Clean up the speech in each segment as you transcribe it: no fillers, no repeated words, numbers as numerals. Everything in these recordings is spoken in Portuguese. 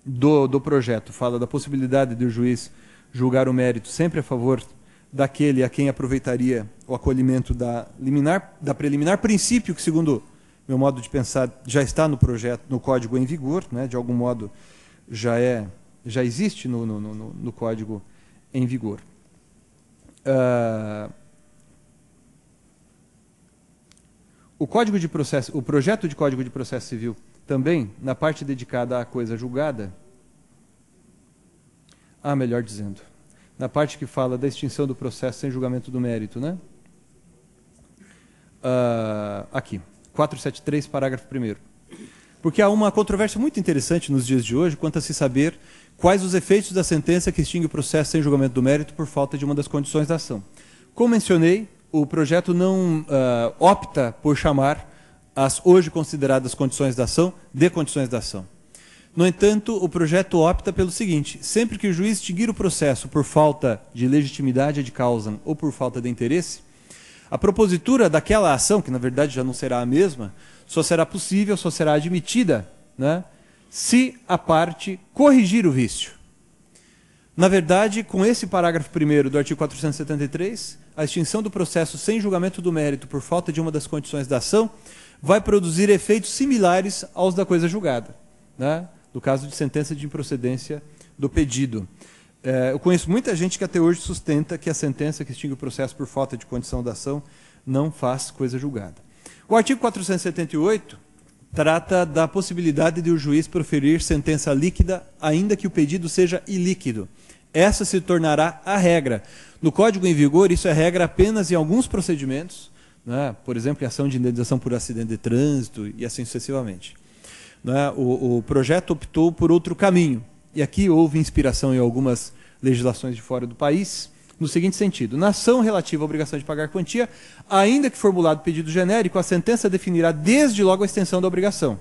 do projeto fala da possibilidade de o juiz julgar o mérito sempre a favor daquele a quem aproveitaria o acolhimento da preliminar, princípio que, segundo meu modo de pensar, já está no projeto, no código em vigor, né? De algum modo já existe no código em vigor. O projeto de Código de Processo Civil também, na parte dedicada à coisa julgada, melhor dizendo, na parte que fala da extinção do processo sem julgamento do mérito, né? Aqui, 473, parágrafo 1º. Porque há uma controvérsia muito interessante nos dias de hoje quanto a se saber quais os efeitos da sentença que extingue o processo sem julgamento do mérito por falta de uma das condições da ação. Como mencionei, o projeto não opta por chamar as hoje consideradas condições da ação de condições da ação. No entanto, o projeto opta pelo seguinte: sempre que o juiz extinguir o processo por falta de legitimidade de causa ou por falta de interesse, a propositura daquela ação, que na verdade já não será a mesma, só será possível, só será admitida, né, se a parte corrigir o vício. Na verdade, com esse parágrafo 1º do artigo 473, a extinção do processo sem julgamento do mérito por falta de uma das condições da ação vai produzir efeitos similares aos da coisa julgada, né? No caso de sentença de improcedência do pedido. Eu conheço muita gente que até hoje sustenta que a sentença que extingue o processo por falta de condição da ação não faz coisa julgada. O artigo 478 trata da possibilidade de o juiz proferir sentença líquida, ainda que o pedido seja ilíquido. Essa se tornará a regra. No Código em vigor, isso é regra apenas em alguns procedimentos, né? Por exemplo, em ação de indenização por acidente de trânsito e assim sucessivamente. Né? O projeto optou por outro caminho. E aqui houve inspiração em algumas legislações de fora do país, no seguinte sentido: na ação relativa à obrigação de pagar quantia, ainda que formulado pedido genérico, a sentença definirá desde logo a extensão da obrigação.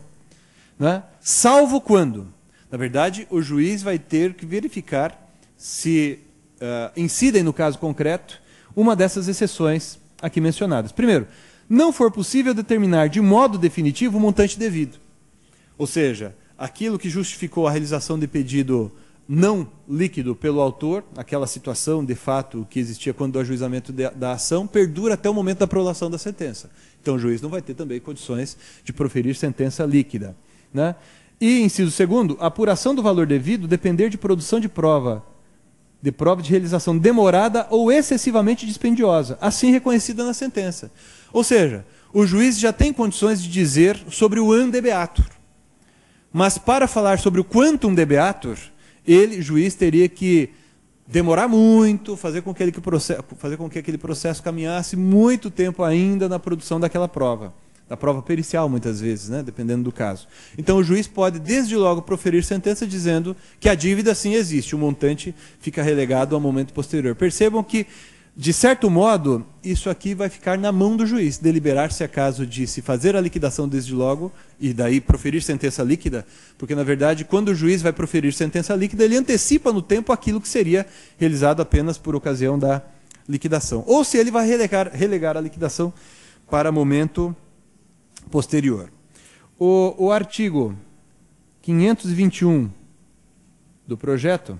Né? Salvo quando, na verdade, o juiz vai ter que verificar se incidem no caso concreto uma dessas exceções aqui mencionadas. Primeiro, não for possível determinar de modo definitivo o montante devido. Ou seja, aquilo que justificou a realização de pedido não líquido pelo autor, aquela situação de fato que existia quando do ajuizamento da ação, perdura até o momento da prolação da sentença. Então o juiz não vai ter também condições de proferir sentença líquida. Né? E, inciso segundo, a apuração do valor devido depender de produção de prova de realização demorada ou excessivamente dispendiosa, assim reconhecida na sentença. Ou seja, o juiz já tem condições de dizer sobre o ante beatur. Mas para falar sobre o quantum debeatur, juiz, teria que demorar muito, fazer com que aquele processo caminhasse muito tempo ainda na produção daquela prova. Da prova pericial, muitas vezes, né? Dependendo do caso. Então o juiz pode, desde logo, proferir sentença dizendo que a dívida sim existe, o montante fica relegado ao momento posterior. Percebam que, de certo modo, isso aqui vai ficar na mão do juiz, deliberar se é caso de se fazer a liquidação desde logo, e daí proferir sentença líquida, porque, na verdade, quando o juiz vai proferir sentença líquida, ele antecipa no tempo aquilo que seria realizado apenas por ocasião da liquidação. Ou se ele vai relegar a liquidação para momento posterior. O artigo 521 do projeto,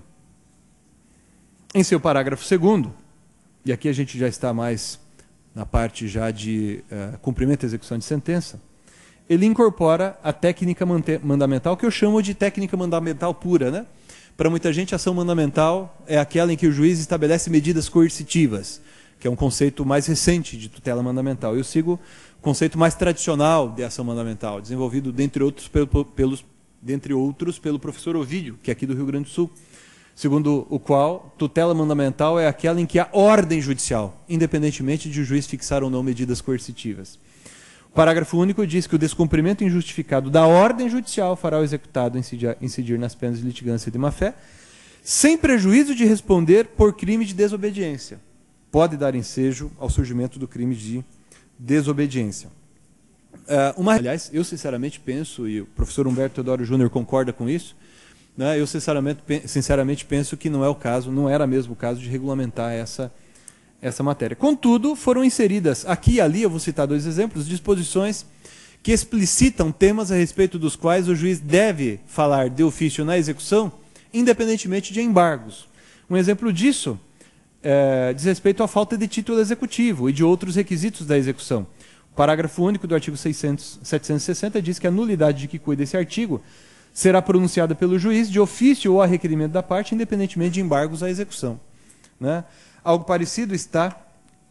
em seu parágrafo 2º, e aqui a gente já está mais na parte já de cumprimento e execução de sentença, ele incorpora a técnica mandamental, que eu chamo de técnica mandamental pura. Né? Para muita gente, a ação mandamental é aquela em que o juiz estabelece medidas coercitivas, que é um conceito mais recente de tutela mandamental. Eu sigo o conceito mais tradicional de ação mandamental, desenvolvido, dentre outros, pelo professor Ovídio, que é aqui do Rio Grande do Sul, segundo o qual tutela mandamental é aquela em que há ordem judicial, independentemente de o juiz fixar ou não medidas coercitivas. O parágrafo único diz que o descumprimento injustificado da ordem judicial fará o executado incidir nas penas de litigância de má-fé, sem prejuízo de responder por crime de desobediência. Pode dar ensejo ao surgimento do crime de desobediência. Aliás, eu sinceramente penso, e o professor Humberto Teodoro Júnior concorda com isso, né, eu sinceramente penso que não é o caso, não era mesmo o caso de regulamentar essa matéria. Contudo, foram inseridas aqui e ali, eu vou citar dois exemplos, disposições que explicitam temas a respeito dos quais o juiz deve falar de ofício na execução, independentemente de embargos. Um exemplo disso diz respeito à falta de título executivo e de outros requisitos da execução. O parágrafo único do artigo 760 diz que a nulidade de que cuida esse artigo será pronunciada pelo juiz de ofício ou a requerimento da parte, independentemente de embargos à execução. Né? Algo parecido está,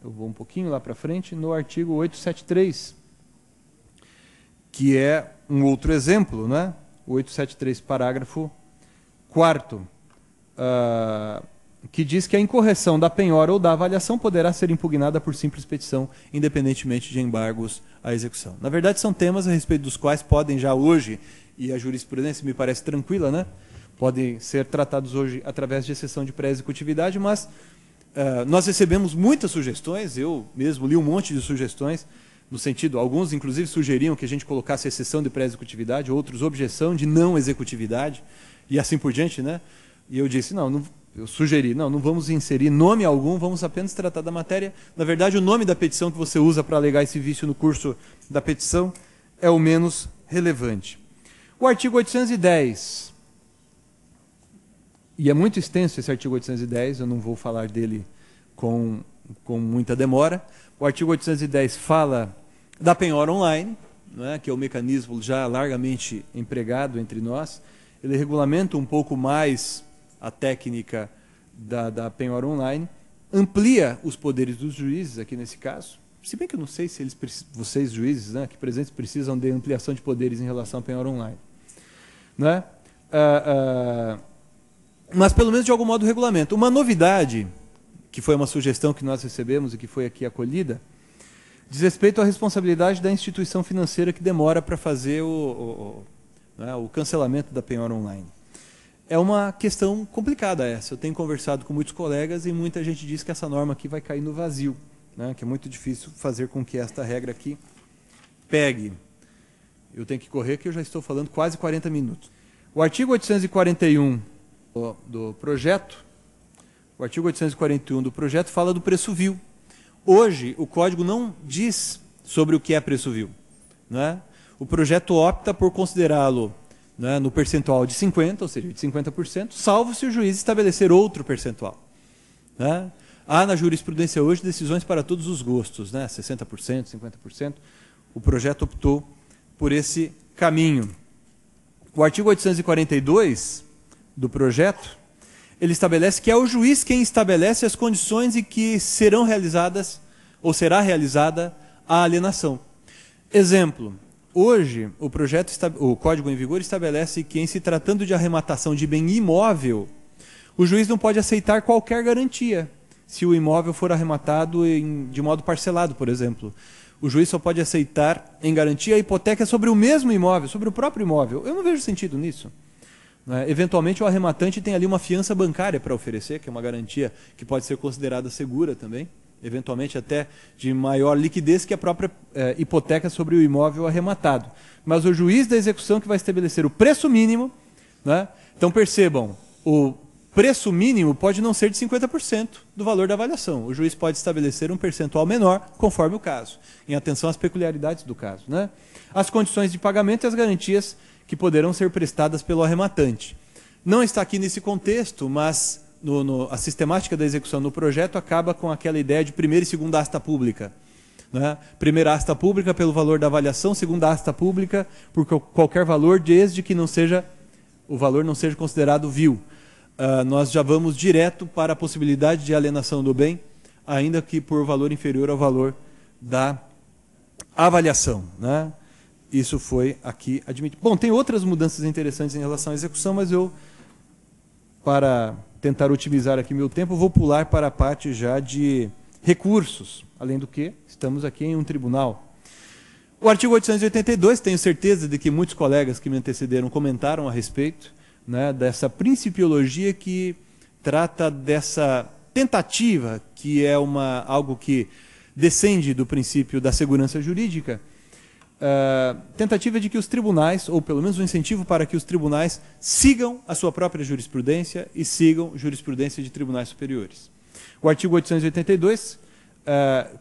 eu vou um pouquinho lá para frente, no artigo 873, que é um outro exemplo, né? O 873, parágrafo 4º, que diz que a incorreção da penhora ou da avaliação poderá ser impugnada por simples petição, independentemente de embargos à execução. Na verdade, são temas a respeito dos quais podem já hoje, e a jurisprudência me parece tranquila, né? Podem ser tratados hoje através de exceção de pré-executividade, mas nós recebemos muitas sugestões, eu mesmo li um monte de sugestões, no sentido, alguns inclusive sugeriam que a gente colocasse exceção de pré-executividade, outros objeção de não executividade, e assim por diante, né? E eu disse, eu sugeri, não vamos inserir nome algum, vamos apenas tratar da matéria. Na verdade, o nome da petição que você usa para alegar esse vício no curso da petição é o menos relevante. O artigo 810, e é muito extenso esse artigo 810, eu não vou falar dele com muita demora. O artigo 810 fala da penhora online, né, que é o mecanismo já largamente empregado entre nós. Ele regulamenta um pouco mais a técnica da penhora online, amplia os poderes dos juízes, aqui nesse caso, se bem que eu não sei se vocês juízes, né, aqui presentes, precisam de ampliação de poderes em relação à penhora online. Né? Mas pelo menos de algum modo regulamenta. Uma novidade, que foi uma sugestão que nós recebemos e que foi aqui acolhida, diz respeito à responsabilidade da instituição financeira que demora para fazer o cancelamento da penhora online. É uma questão complicada essa. Eu tenho conversado com muitos colegas e muita gente diz que essa norma aqui vai cair no vazio, né? Que é muito difícil fazer com que esta regra aqui pegue. Eu tenho que correr que eu já estou falando quase 40 minutos. O artigo 841 do projeto, o artigo 841 do projeto fala do preço vil. Hoje, o código não diz sobre o que é preço vil, né? O projeto opta por considerá-lo, né, no percentual de 50%, ou seja, de 50%, salvo se o juiz estabelecer outro percentual. Né? Há na jurisprudência hoje decisões para todos os gostos, né? 60%, 50%. O projeto optou por esse caminho. O artigo 842 do projeto, ele estabelece que é o juiz quem estabelece as condições em que serão realizadas, ou será realizada, a alienação. Exemplo. Hoje, o Código em vigor estabelece que, em se tratando de arrematação de bem imóvel, o juiz não pode aceitar qualquer garantia, se o imóvel for arrematado de modo parcelado, por exemplo. O juiz só pode aceitar em garantia a hipoteca sobre o mesmo imóvel, sobre o próprio imóvel. Eu não vejo sentido nisso. Né? Eventualmente, o arrematante tem ali uma fiança bancária para oferecer, que é uma garantia que pode ser considerada segura também, eventualmente até de maior liquidez que a própria hipoteca sobre o imóvel arrematado. Mas o juiz da execução que vai estabelecer o preço mínimo, né? Então percebam, o preço mínimo pode não ser de 50% do valor da avaliação. O juiz pode estabelecer um percentual menor, conforme o caso, em atenção às peculiaridades do caso. Né? As condições de pagamento e as garantias que poderão ser prestadas pelo arrematante. Não está aqui nesse contexto, mas a sistemática da execução no projeto acaba com aquela ideia de primeira e segunda asta pública. Né? Primeira asta pública pelo valor da avaliação, segunda asta pública por qualquer valor, desde que o valor não seja considerado vil. Nós já vamos direto para a possibilidade de alienação do bem, ainda que por valor inferior ao valor da avaliação. Né? Isso foi aqui admitido. Bom, tem outras mudanças interessantes em relação à execução, mas eu, para tentar otimizar aqui meu tempo, vou pular para a parte já de recursos, além do que estamos aqui em um tribunal. O artigo 882, tenho certeza de que muitos colegas que me antecederam comentaram a respeito, né, dessa principiologia que trata dessa tentativa, que é algo que descende do princípio da segurança jurídica, tentativa de que os tribunais, ou pelo menos um incentivo para que os tribunais sigam a sua própria jurisprudência e sigam jurisprudência de tribunais superiores. O artigo 882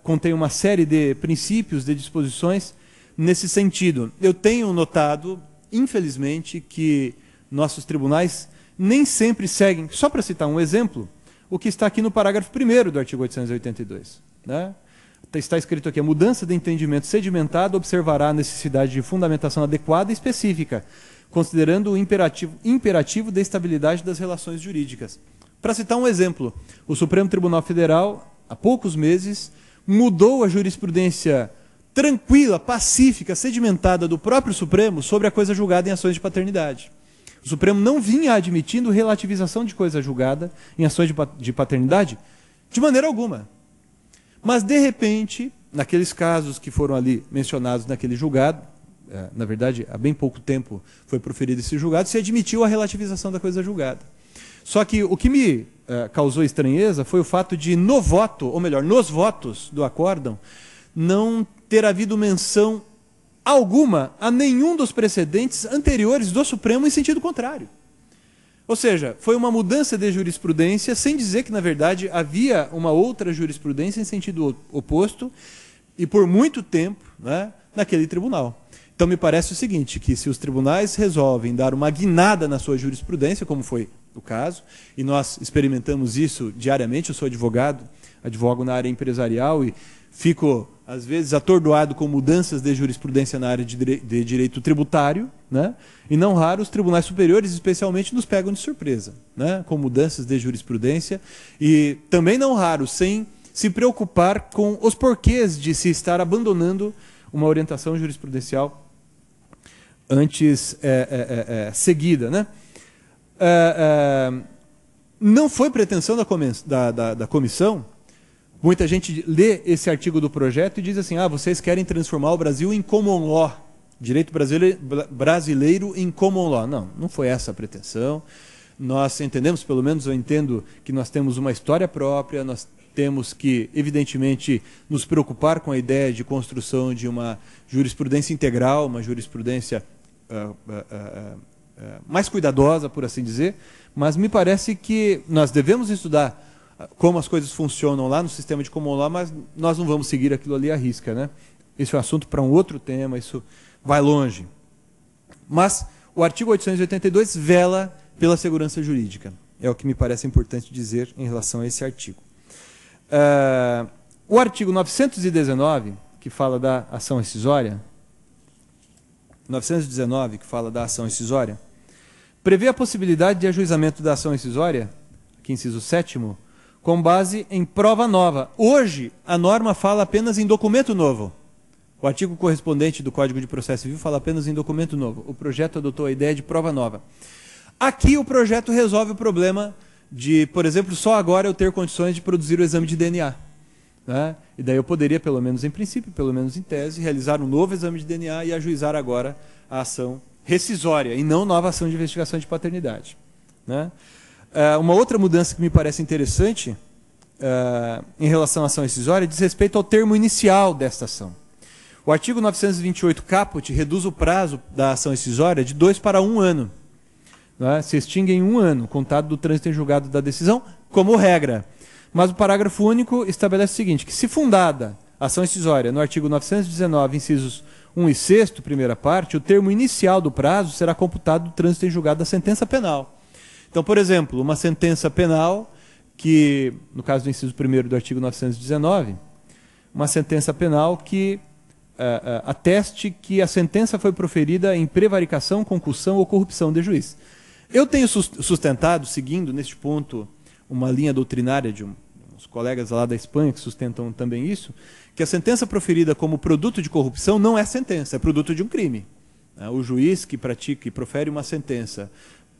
contém uma série de princípios, de disposições nesse sentido. Eu tenho notado, infelizmente, que nossos tribunais nem sempre seguem, só para citar um exemplo, o que está aqui no parágrafo 1º do artigo 882. Né? Está escrito aqui: a mudança de entendimento sedimentado observará a necessidade de fundamentação adequada e específica, considerando o imperativo da estabilidade das relações jurídicas. Para citar um exemplo, o Supremo Tribunal Federal, há poucos meses, mudou a jurisprudência tranquila, pacífica, sedimentada do próprio Supremo sobre a coisa julgada em ações de paternidade. O Supremo não vinha admitindo relativização de coisa julgada em ações de paternidade de maneira alguma. Mas, de repente, naqueles casos que foram ali mencionados naquele julgado, na verdade, há bem pouco tempo foi proferido esse julgado, se admitiu a relativização da coisa julgada. Só que o que me causou estranheza foi o fato de, no voto, ou melhor, nos votos do acórdão, não ter havido menção alguma a nenhum dos precedentes anteriores do Supremo em sentido contrário. Ou seja, foi uma mudança de jurisprudência sem dizer que, na verdade, havia uma outra jurisprudência em sentido oposto e por muito tempo, né, naquele tribunal. Então me parece o seguinte, que se os tribunais resolvem dar uma guinada na sua jurisprudência, como foi o caso, e nós experimentamos isso diariamente, eu sou advogado, advogo na área empresarial e fico, às vezes, atordoado com mudanças de jurisprudência na área de direito tributário, né? E não raro os tribunais superiores, especialmente, nos pegam de surpresa, né? Com mudanças de jurisprudência e também não raro sem se preocupar com os porquês de se estar abandonando uma orientação jurisprudencial antes seguida, né? Não foi pretensão da comissão. Muita gente lê esse artigo do projeto e diz assim: vocês querem transformar o Brasil em common law, direito brasileiro em common law. Não, não foi essa a pretensão. Nós entendemos, pelo menos eu entendo, que nós temos uma história própria, nós temos que, evidentemente, nos preocupar com a ideia de construção de uma jurisprudência integral, uma jurisprudência mais cuidadosa, por assim dizer, mas me parece que nós devemos estudar como as coisas funcionam lá no sistema de common law, mas nós não vamos seguir aquilo ali à risca, né? Esse é um assunto para um outro tema, isso vai longe. Mas o artigo 882 vela pela segurança jurídica. É o que me parece importante dizer em relação a esse artigo. O artigo 919, que fala da ação rescisória, prevê a possibilidade de ajuizamento da ação rescisória, aqui inciso 7º, com base em prova nova. Hoje, a norma fala apenas em documento novo. O artigo correspondente do Código de Processo Civil fala apenas em documento novo. O projeto adotou a ideia de prova nova. Aqui o projeto resolve o problema de, por exemplo, só agora eu ter condições de produzir o exame de DNA. Né? E daí eu poderia, pelo menos em princípio, pelo menos em tese, realizar um novo exame de DNA e ajuizar agora a ação rescisória, e não nova ação de investigação de paternidade. Né? Uma outra mudança que me parece interessante em relação à ação rescisória diz respeito ao termo inicial desta ação. O artigo 928 caput reduz o prazo da ação rescisória de 2 para 1 ano. Né? Se extingue em 1 ano, contado do trânsito em julgado da decisão, como regra. Mas o parágrafo único estabelece o seguinte, que se fundada a ação rescisória no artigo 919, incisos 1 e 6º, primeira parte, o termo inicial do prazo será computado do trânsito em julgado da sentença penal. Então, por exemplo, uma sentença penal que, no caso do inciso 1º do artigo 919, uma sentença penal que ateste que a sentença foi proferida em prevaricação, concussão ou corrupção de juiz. Eu tenho sustentado, seguindo neste ponto, uma linha doutrinária de uns colegas lá da Espanha que sustentam também isso, que a sentença proferida como produto de corrupção não é sentença, é produto de um crime. O juiz que pratica e profere uma sentença,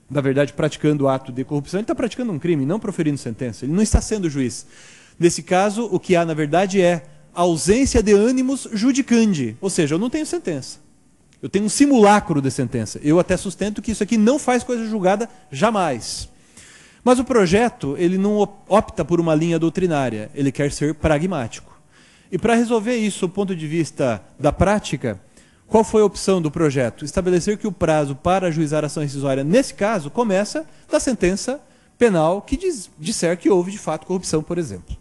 na verdade, praticando o ato de corrupção, ele está praticando um crime, não proferindo sentença. Ele não está sendo juiz. Nesse caso, o que há, na verdade, é ausência de ânimos judicandi. Ou seja, eu não tenho sentença. Eu tenho um simulacro de sentença. Eu até sustento que isso aqui não faz coisa julgada jamais. Mas o projeto, ele não opta por uma linha doutrinária. Ele quer ser pragmático. E para resolver isso, do ponto de vista da prática, qual foi a opção do projeto? Estabelecer que o prazo para ajuizar a ação rescisória, nesse caso, começa da sentença penal que disser que houve, de fato, corrupção, por exemplo.